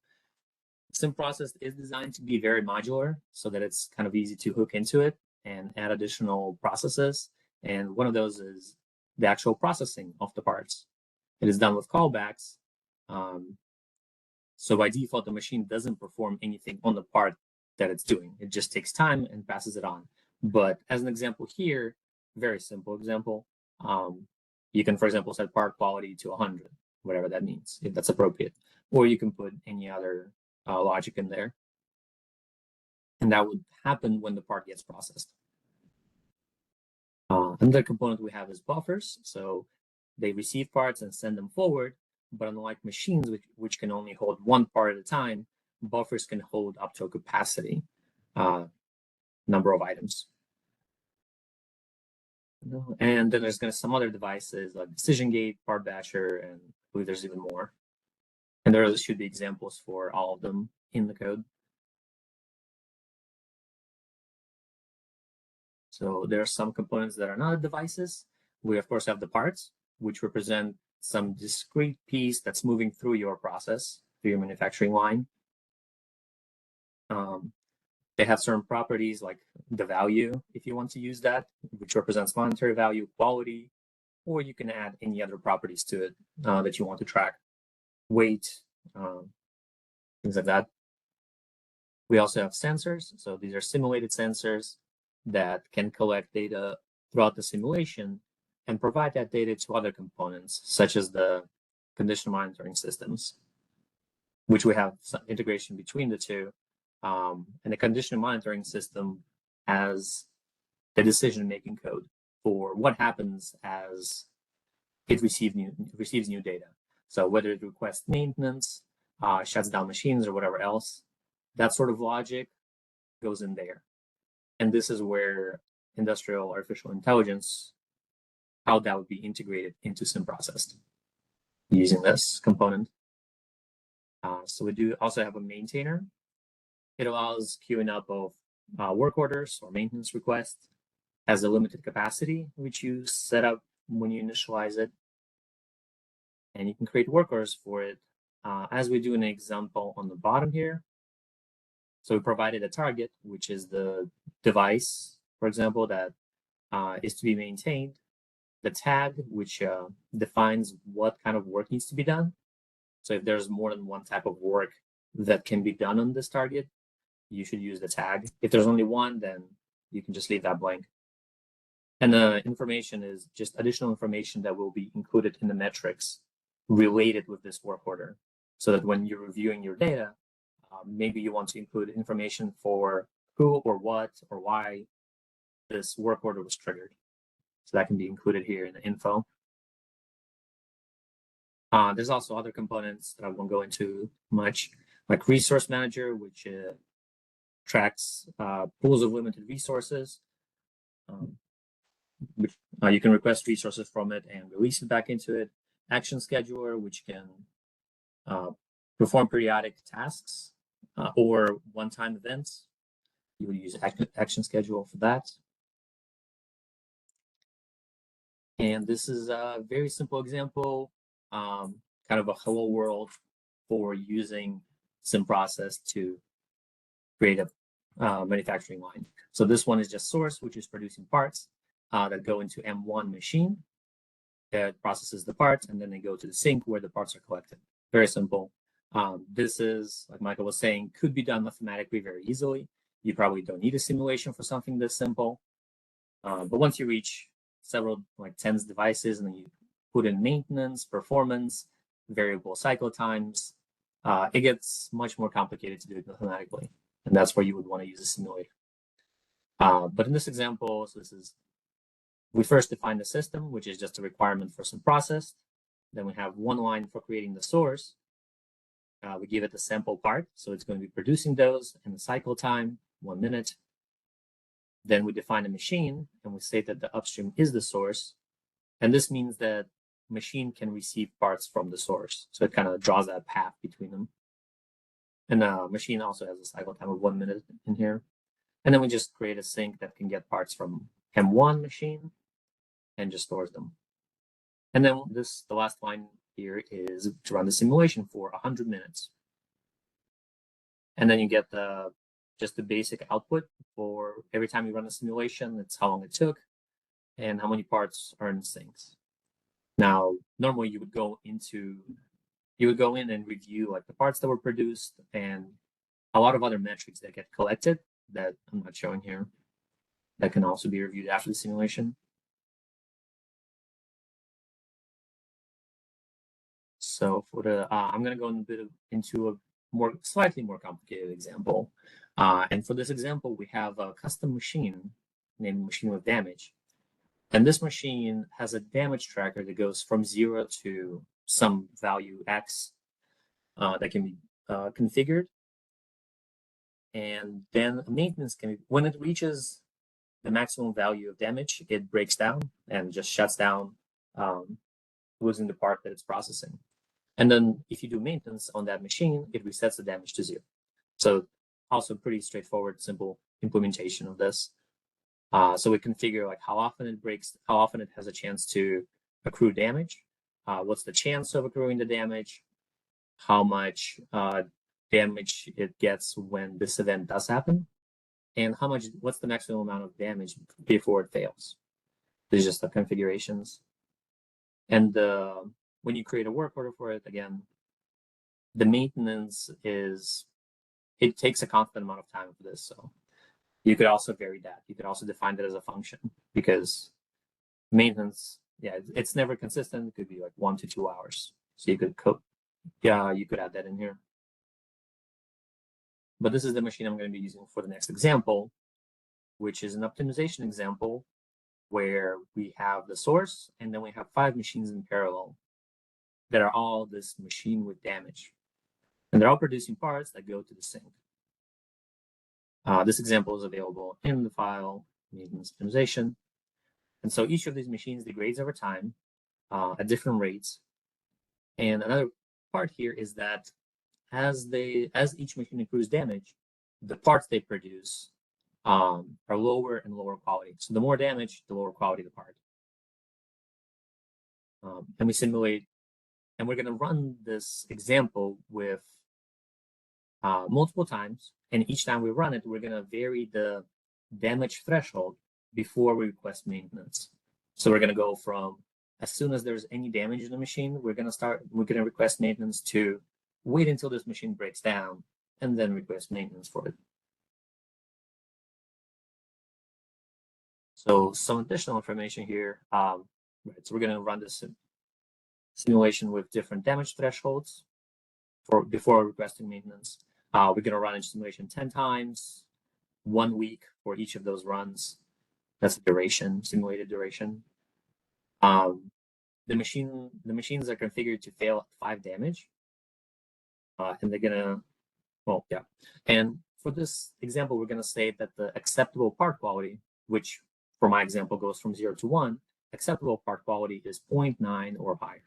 [SPEAKER 4] SimProcess is designed to be very modular so that it's kind of easy to hook into it and add additional processes. And one of those is the actual processing of the parts. It is done with callbacks. So by default, the machine doesn't perform anything on the part that it's doing. It just takes time and passes it on. But as an example here, very simple example, you can, for example, set part quality to 100, whatever that means, if that's appropriate. Or you can put any other logic in there. And that would happen when the part gets processed. Another component we have is buffers. So they receive parts and send them forward. But unlike machines, which can only hold one part at a time, buffers can hold up to a capacity number of items. And then there's going to some other devices like decision gate, part batcher, and I believe there's even more. And there should be examples for all of them in the code. So there are some components that are not devices. We, of course, have the parts, which represent some discrete piece that's moving through your process, through your manufacturing line. They have certain properties like the value, if you want to use that, which represents monetary value, quality, or you can add any other properties to it that you want to track, weight, things like that. We also have sensors. So these are simulated sensors that can collect data throughout the simulation and provide that data to other components, such as the condition monitoring systems, which we have some integration between the two. And the condition monitoring system has the decision-making code for what happens as it receives new data. So whether it requests maintenance, shuts down machines, or whatever else, that sort of logic goes in there. And this is where industrial artificial intelligence, how that would be integrated into SimProcess using this component. So we do also have a maintainer. It allows queuing up of work orders or maintenance requests, has a limited capacity, which you set up when you initialize it. And you can create work orders for it, as we do an example on the bottom here. So we provided a target, which is the device, for example, that is to be maintained, the tag, which defines what kind of work needs to be done. So if there's more than one type of work that can be done on this target, you should use the tag. If there's only one, then you can just leave that blank. And the information is just additional information that will be included in the metrics related with this work order, so that when you're reviewing your data, maybe you want to include information for who or what or why this work order was triggered. So that can be included here in the info. There's also other components that I won't go into much, like Resource Manager, which tracks pools of limited resources. You can request resources from it and release it back into it. Action Scheduler, which can perform periodic tasks or one-time events. You would use Action Schedule for that. And this is a very simple example, kind of a hello world for using SimProcess to create a manufacturing line. So this one is just source, which is producing parts that go into M1 machine that processes the parts, and then they go to the sink where the parts are collected. Very simple. This is, like Michael was saying, could be done mathematically very easily. You probably don't need a simulation for something this simple. But once you reach several, like tens of devices, and then you put in maintenance, performance, variable cycle times, it gets much more complicated to do it mathematically. And that's where you would want to use a simulator. But in this example, so we first define the system, which is just a requirement for some process. Then we have one line for creating the source. We give it the sample part, so it's going to be producing those, and the cycle time, 1 minute. Then we define a machine, and we say that the upstream is the source. And this means that machine can receive parts from the source. So it kind of draws that path between them. And the machine also has a cycle time of 1 minute in here. And then we just create a sink that can get parts from M1 machine and just stores them. And then the last line here is to run the simulation for 100 minutes. And then you get just the basic output for every time you run a simulation. It's how long it took and how many parts are in the sinks. Now, normally you would go in and review like the parts that were produced and a lot of other metrics that get collected that I'm not showing here that can also be reviewed after the simulation. So for I'm going to go into a slightly more complicated example. And for this example, we have a custom machine named machine with damage. And this machine has a damage tracker that goes from 0 to some value X that can be configured. And then maintenance when it reaches the maximum value of damage, it breaks down and just shuts down, losing the part that it's processing. And then if you do maintenance on that machine, it resets the damage to 0. So also pretty straightforward, simple implementation of this. So we configure like how often it breaks, how often it has a chance to accrue damage, what's the chance of accruing the damage, how much damage it gets when this event does happen, and what's the maximum amount of damage before it fails. These are just the configurations. And when you create a work order for it, again, the maintenance it takes a constant amount of time for this. So you could also vary that. You could also define that as a function because maintenance, it's never consistent. It could be like 1 to 2 hours. So you could add that in here. But this is the machine I'm going to be using for the next example, which is an optimization example where we have the source and then we have 5 machines in parallel that are all this machine with damage. And they're all producing parts that go to the sink. This example is available in the file, maintenance optimization. And so each of these machines degrades over time at different rates. And another part here is that as each machine accrues damage, the parts they produce are lower and lower quality. So the more damage, the lower quality of the part. And we simulate, and we're going to run this example with multiple times. And each time we run it, we're going to vary the damage threshold before we request maintenance. So we're going to go from as soon as there's any damage in the machine, we're going to request maintenance to wait until this machine breaks down and then request maintenance for it. So some additional information here. So we're going to run this simulation with different damage thresholds before requesting maintenance. We're going to run a simulation 10 times, 1 week for each of those runs. That's the duration, simulated duration. The machines are configured to fail at 5 damage. And they're gonna, And for this example, we're gonna say that the acceptable part quality, which for my example goes from 0 to 1, acceptable part quality is 0.9 or higher.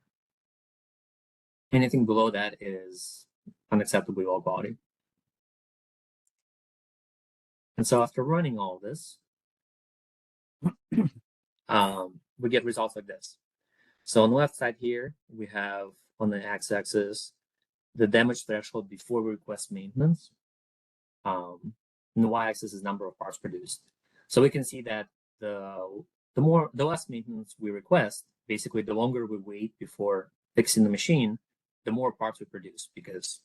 [SPEAKER 4] Anything below that is unacceptably low quality. And so after running all this, we get results like this. So on the left side here, we have on the x-axis the damage threshold before we request maintenance. And the y-axis is number of parts produced. So we can see that the less maintenance we request, basically the longer we wait before fixing the machine, the more parts we produce because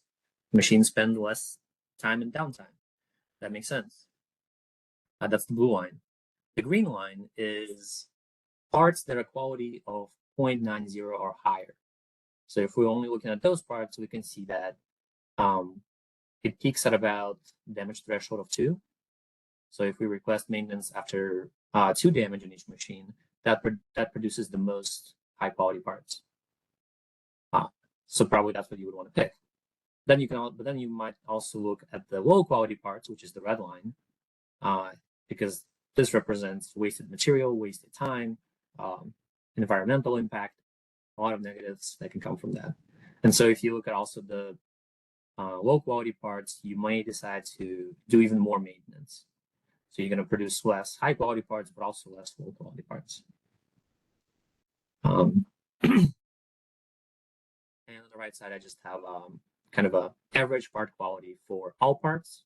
[SPEAKER 4] machines spend less time in downtime. That makes sense. That's the blue line. The green line is parts that are quality of 0.90 or higher. So if we're only looking at those parts, we can see that it peaks at about damage threshold of 2. So if we request maintenance after 2 damage on each machine, that produces the most high quality parts. So probably that's what you would want to pick. Then but then you might also look at the low quality parts, which is the red line, because this represents wasted material, wasted time, environmental impact, a lot of negatives that can come from that. And so if you look at also the low quality parts, you might decide to do even more maintenance. So you're going to produce less high quality parts, but also less low quality parts. And on the right side, I just have kind of a average part quality for all parts,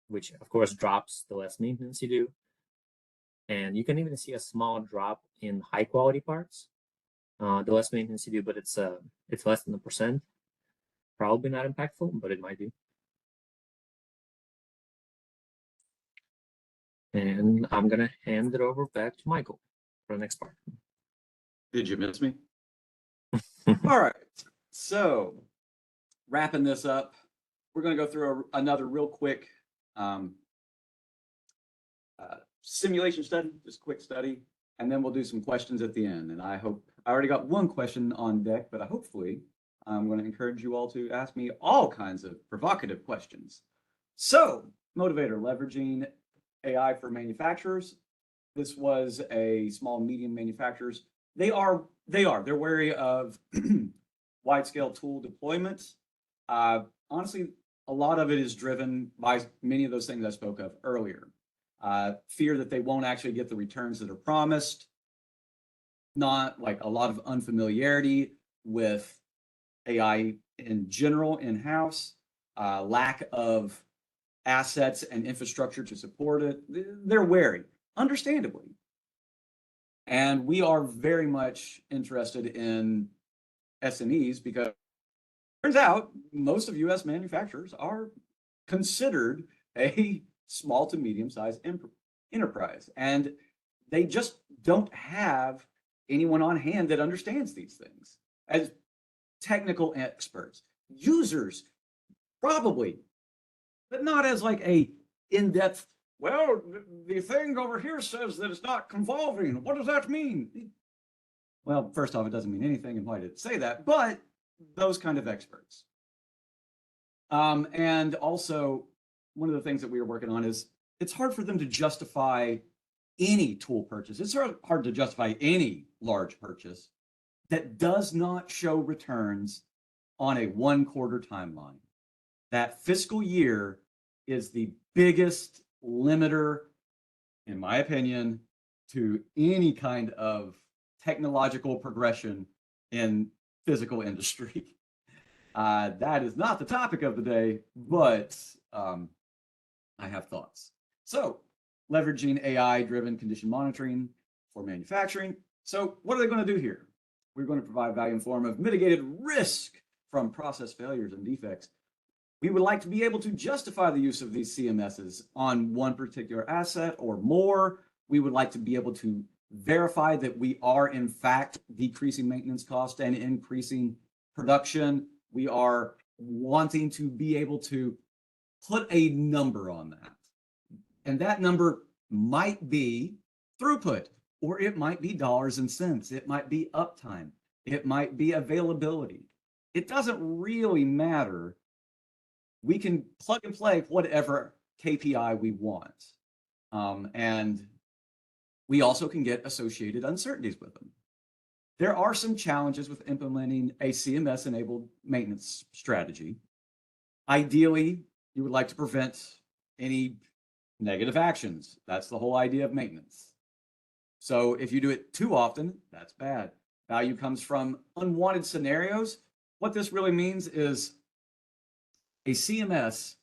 [SPEAKER 4] which of course drops the less maintenance you do. And you can even see a small drop in high quality parts, the less maintenance you do, but it's less than 1%. Probably not impactful, but it might be. And I'm gonna hand it over back to Michael for the next part.
[SPEAKER 2] Did you miss me? All right. So wrapping this up, we're going to go through another real quick simulation study, just a quick study, and then we'll do some questions at the end. And I hope I already got one question on deck, but hopefully I'm going to encourage you all to ask me all kinds of provocative questions. So motivator, leveraging AI for manufacturers. This was a small, medium manufacturers. They're wary of wide-scale tool deployment. Honestly, a lot of it is driven by many of those things I spoke of earlier. Fear that they won't actually get the returns that are promised, not like a lot of unfamiliarity with AI in general in-house, lack of assets and infrastructure to support it. They're wary, understandably. And we are very much interested in SMEs because it turns out most of US manufacturers are considered a small to medium-sized enterprise. And they just don't have anyone on hand that understands these things. As technical experts, users, probably, but not as like a in-depth, well, the thing over here says that it's not convolving. What does that mean? Well, first off, it doesn't mean anything, and why did it say that? But those kind of experts. And also, one of the things that we are working on is it's hard for them to justify any tool purchase. It's hard to justify any large purchase that does not show returns on a 1-quarter timeline. That fiscal year is the biggest limiter, in my opinion, to any kind of technological progression in physical industry. That is not the topic of the day, but I have thoughts. So, leveraging AI-driven condition monitoring for manufacturing. So, what are they going to do here? We're going to provide value in form of mitigated risk from process failures and defects. We would like to be able to justify the use of these CMSs on one particular asset or more. We would like to be able to verify that we are in fact decreasing maintenance cost and increasing production. We are wanting to be able to put a number on that. And that number might be throughput, or it might be dollars and cents. It might be uptime. It might be availability. It doesn't really matter. We can plug and play whatever KPI we want. And we also can get associated uncertainties with them. There are some challenges with implementing a CMS-enabled maintenance strategy. Ideally, you would like to prevent any negative actions. That's the whole idea of maintenance. So if you do it too often, that's bad. Value comes from unwanted scenarios. What this really means is a CMS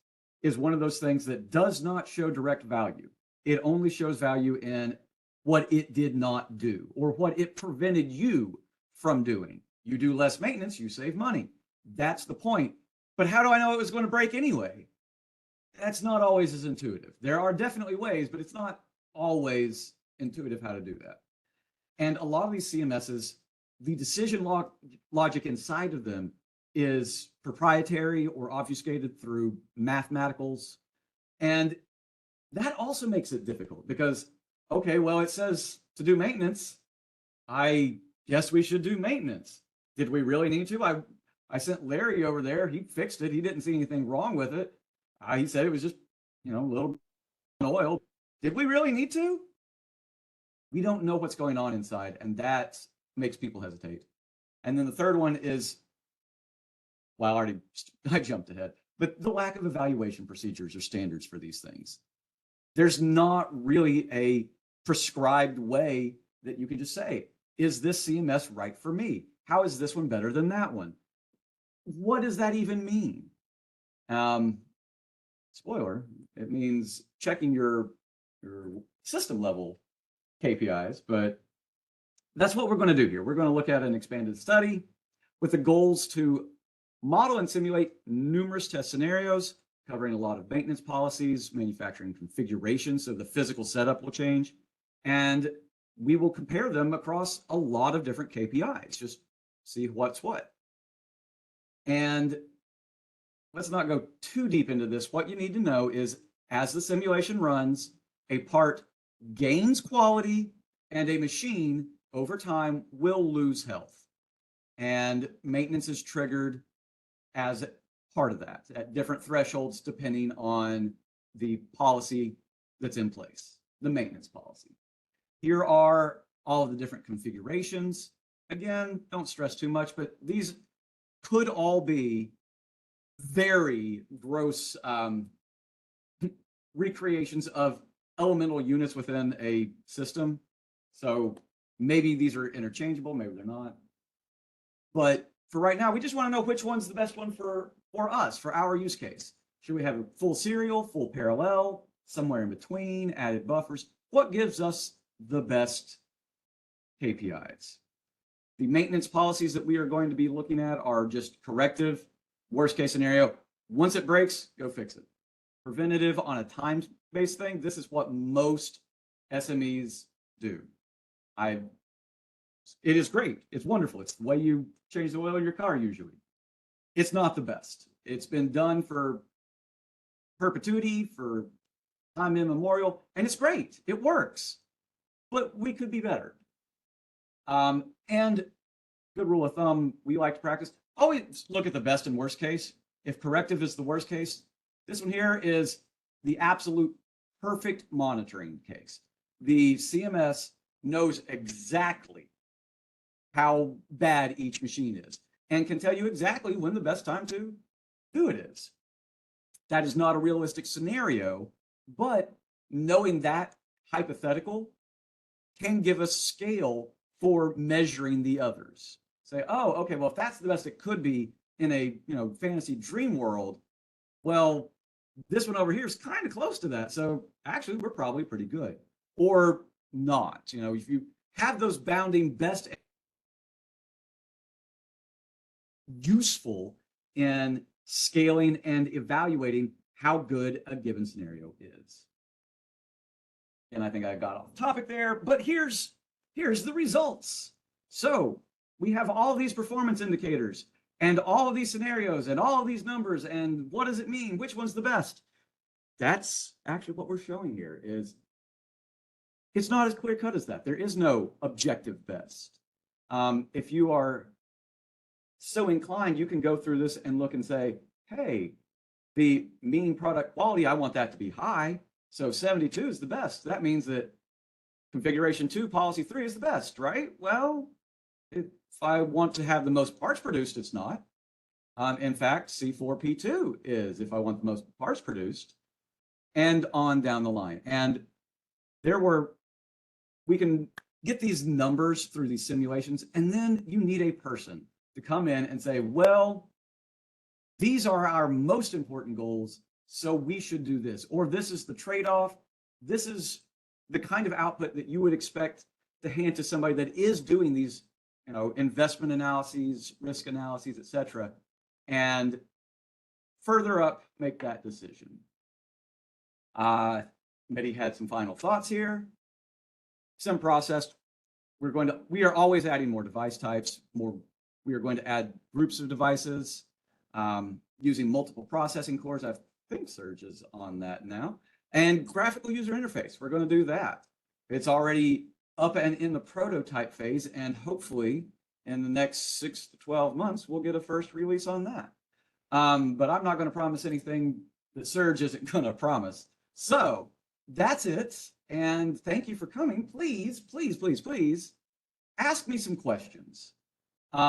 [SPEAKER 2] is one of those things that does not show direct value. It only shows value in what it did not do or what it prevented you from doing. You do less maintenance, you save money. That's the point. But how do I know it was going to break anyway? That's not always as intuitive. There are definitely ways, but it's not always intuitive how to do that. And a lot of these CMSs, the decision logic inside of them is proprietary or obfuscated through mathematicals. And that also makes it difficult because, okay, well, it says to do maintenance. I guess we should do maintenance. Did we really need to? I sent Larry over there. He fixed it. He didn't see anything wrong with it. He said it was just, a little oil. Did we really need to? We don't know what's going on inside, and that makes people hesitate. And then the third one is, well, I jumped ahead, but the lack of evaluation procedures or standards for these things. There's not really a prescribed way that you can just say, is this CMS right for me? How is this one better than that one? What does that even mean? Spoiler, it means checking your system level KPIs, but that's what we're going to do here. We're going to look at an expanded study with the goals to model and simulate numerous test scenarios, covering a lot of maintenance policies, manufacturing configurations, so the physical setup will change, and we will compare them across a lot of different KPIs, just see what's what. And let's not go too deep into this. What you need to know is as the simulation runs, a part gains quality and a machine over time will lose health. And maintenance is triggered as part of that at different thresholds depending on the policy that's in place, the maintenance policy. Here are all of the different configurations. Again, don't stress too much, but these could all be very gross recreations of elemental units within a system. So maybe these are interchangeable, maybe they're not. But for right now, we just want to know which one's the best one for us, for our use case. Should we have a full serial, full parallel, somewhere in between, added buffers? What gives us the best KPIs? The maintenance policies that we are going to be looking at are just corrective, worst case scenario. Once it breaks, go fix it. Preventative on a time-based thing, this is what most SMEs do. It is great. It's wonderful. It's the way you change the oil in your car usually. It's not the best. It's been done for perpetuity, for time immemorial, and it's great. It works, but we could be better. And good rule of thumb we like to practice, always look at the best and worst case. If corrective is the worst case, this one here is the absolute perfect monitoring case. The CMS knows exactly how bad each machine is and can tell you exactly when the best time to do it is. That is not a realistic scenario, but knowing that hypothetical can give us scale for measuring the others. Say, oh, okay, well, if that's the best it could be in a fantasy dream world, well, this one over here is kind of close to that. So actually, we're probably pretty good, or not. If you have those bounding best, useful in scaling and evaluating how good a given scenario is. And I think I got off topic there, but here's the results. So we have all these performance indicators and all of these scenarios and all of these numbers, and what does it mean? Which one's the best? That's actually what we're showing here. Is it's not as clear cut as that. There is no objective best. If you are so inclined, you can go through this and look and say, hey, the mean product quality, I want that to be high. So 72 is the best. That means that configuration 2, policy 3 is the best, right? Well, if I want to have the most parts produced, it's not. In fact, C4P2 is if I want the most parts produced, and on down the line. And we can get these numbers through these simulations, and then you need a person to come in and say, well, these are our most important goals, so we should do this, or this is the trade-off. This is the kind of output that you would expect to hand to somebody that is doing these, investment analyses, risk analyses, etc., and further up, make that decision. Mehdi had some final thoughts here. Some processed. We are always adding more device types. We are going to add groups of devices using multiple processing cores. I think Surge is on that now. And graphical user interface, we're going to do that. It's already up and in the prototype phase, and hopefully in the next 6 to 12 months, we'll get a first release on that. But I'm not going to promise anything that Serge isn't going to promise. So that's it. And thank you for coming. Please, please, please, please ask me some questions.